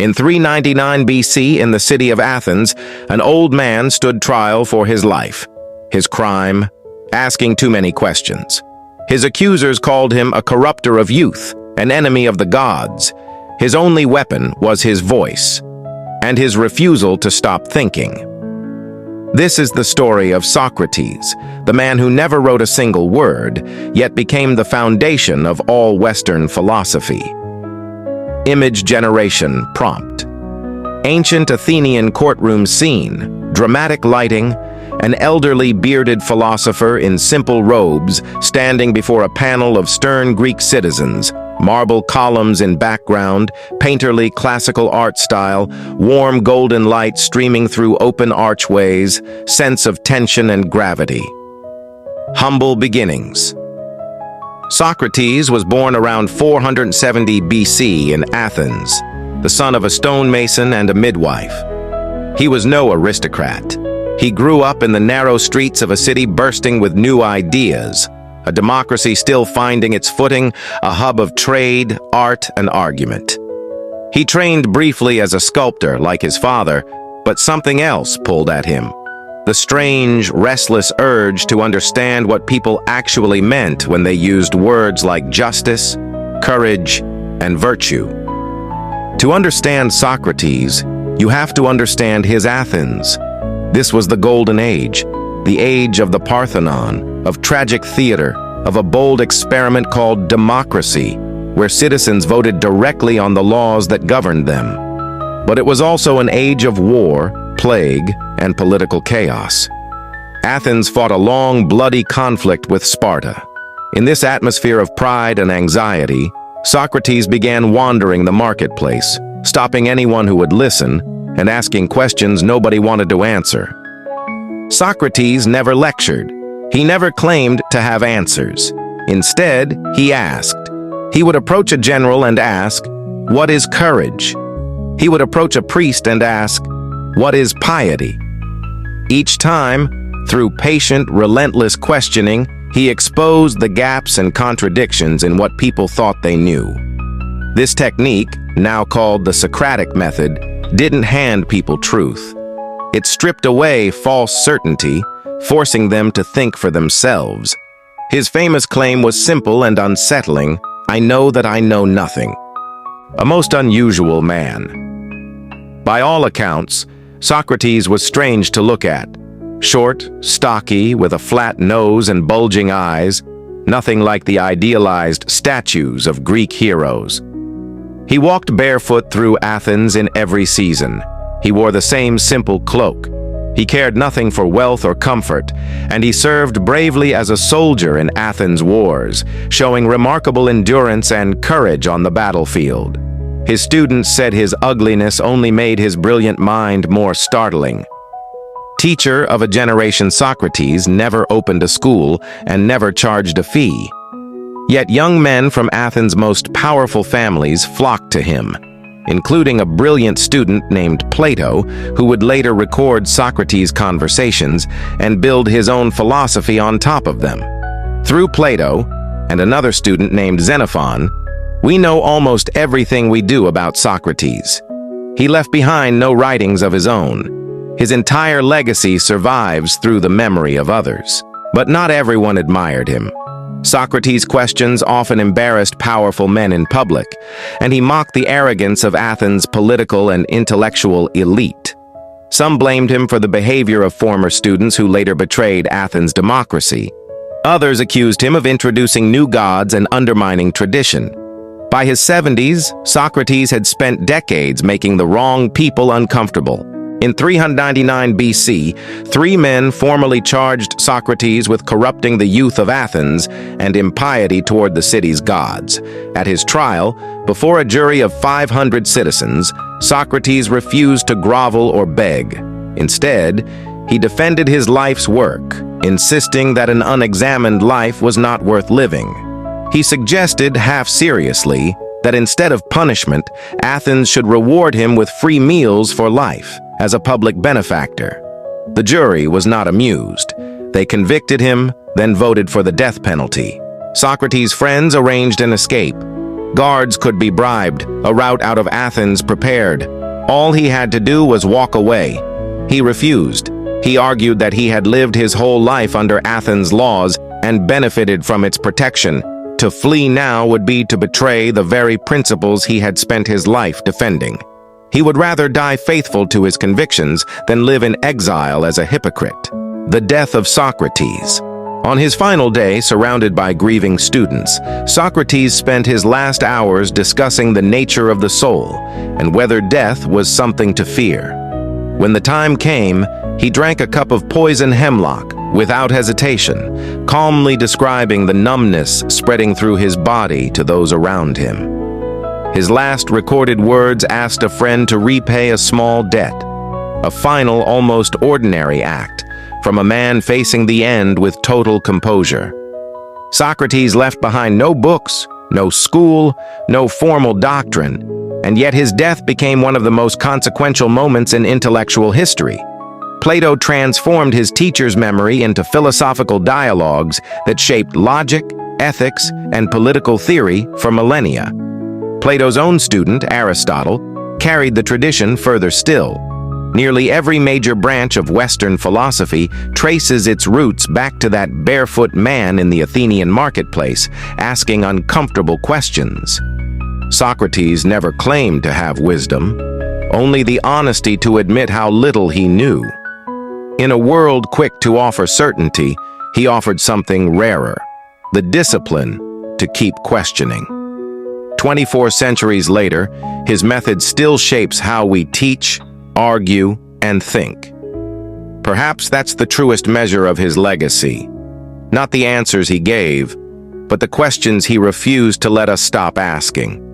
In 399 BC, in the city of Athens, an old man stood trial for his life. His crime? Asking too many questions. His accusers called him a corrupter of youth, an enemy of the gods. His only weapon was his voice, and his refusal to stop thinking. This is the story of Socrates, the man who never wrote a single word, yet became the foundation of all Western philosophy. Image generation prompt. Ancient Athenian courtroom scene, dramatic lighting, an elderly bearded philosopher in simple robes standing before a panel of stern Greek citizens, marble columns in background, painterly classical art style, warm golden light streaming through open archways, sense of tension and gravity. Humble beginnings. Socrates was born around 470 BC in Athens, the son of a stonemason and a midwife. He was no aristocrat. He grew up in the narrow streets of a city bursting with new ideas, a democracy still finding its footing, a hub of trade, art, and argument. He trained briefly as a sculptor like his father, but something else pulled at him. The strange, restless urge to understand what people actually meant when they used words like justice, courage, and virtue. To understand Socrates, you have to understand his Athens. This was the Golden Age, the age of the Parthenon, of tragic theater, of a bold experiment called democracy, where citizens voted directly on the laws that governed them. But it was also an age of war, plague, and political chaos. Athens fought a long, bloody conflict with Sparta. In this atmosphere of pride and anxiety, Socrates began wandering the marketplace, stopping anyone who would listen and asking questions nobody wanted to answer. Socrates never lectured. He never claimed to have answers. Instead, he asked. He would approach a general and ask, "What is courage?" He would approach a priest and ask, "What is piety?" Each time, through patient, relentless questioning, he exposed the gaps and contradictions in what people thought they knew. This technique, now called the Socratic method, didn't hand people truth. It stripped away false certainty, forcing them to think for themselves. His famous claim was simple and unsettling: "I know that I know nothing." A most unusual man. By all accounts, Socrates was strange to look at. Short, stocky, with a flat nose and bulging eyes, nothing like the idealized statues of Greek heroes. He walked barefoot through Athens in every season. He wore the same simple cloak. He cared nothing for wealth or comfort, and he served bravely as a soldier in Athens' wars, showing remarkable endurance and courage on the battlefield. His students said his ugliness only made his brilliant mind more startling. Teacher of a generation, Socrates never opened a school and never charged a fee. Yet young men from Athens' most powerful families flocked to him, including a brilliant student named Plato, who would later record Socrates' conversations and build his own philosophy on top of them. Through Plato, and another student named Xenophon, we know almost everything we do about Socrates. He left behind no writings of his own. His entire legacy survives through the memory of others. But not everyone admired him. Socrates' questions often embarrassed powerful men in public, and he mocked the arrogance of Athens' political and intellectual elite. Some blamed him for the behavior of former students who later betrayed Athens' democracy. Others accused him of introducing new gods and undermining tradition. By his 70s, Socrates had spent decades making the wrong people uncomfortable. In 399 BC, 3 men formally charged Socrates with corrupting the youth of Athens and impiety toward the city's gods. At his trial, before a jury of 500 citizens, Socrates refused to grovel or beg. Instead, he defended his life's work, insisting that an unexamined life was not worth living. He suggested, half seriously, that instead of punishment, Athens should reward him with free meals for life, as a public benefactor. The jury was not amused. They convicted him, then voted for the death penalty. Socrates' friends arranged an escape. Guards could be bribed, a route out of Athens prepared. All he had to do was walk away. He refused. He argued that he had lived his whole life under Athens' laws and benefited from its protection. To flee now would be to betray the very principles he had spent his life defending. He would rather die faithful to his convictions than live in exile as a hypocrite. The death of Socrates. On his final day, surrounded by grieving students, Socrates spent his last hours discussing the nature of the soul and whether death was something to fear. When the time came, he drank a cup of poison hemlock without hesitation, calmly describing the numbness spreading through his body to those around him. His last recorded words asked a friend to repay a small debt, a final, almost ordinary act from a man facing the end with total composure. Socrates left behind no books, no school, no formal doctrine, and yet his death became one of the most consequential moments in intellectual history. Plato transformed his teacher's memory into philosophical dialogues that shaped logic, ethics, and political theory for millennia. Plato's own student, Aristotle, carried the tradition further still. Nearly every major branch of Western philosophy traces its roots back to that barefoot man in the Athenian marketplace, asking uncomfortable questions. Socrates never claimed to have wisdom, only the honesty to admit how little he knew. In a world quick to offer certainty, he offered something rarer, the discipline to keep questioning. 24 centuries later, his method still shapes how we teach, argue, and think. Perhaps that's the truest measure of his legacy. Not the answers he gave, but the questions he refused to let us stop asking.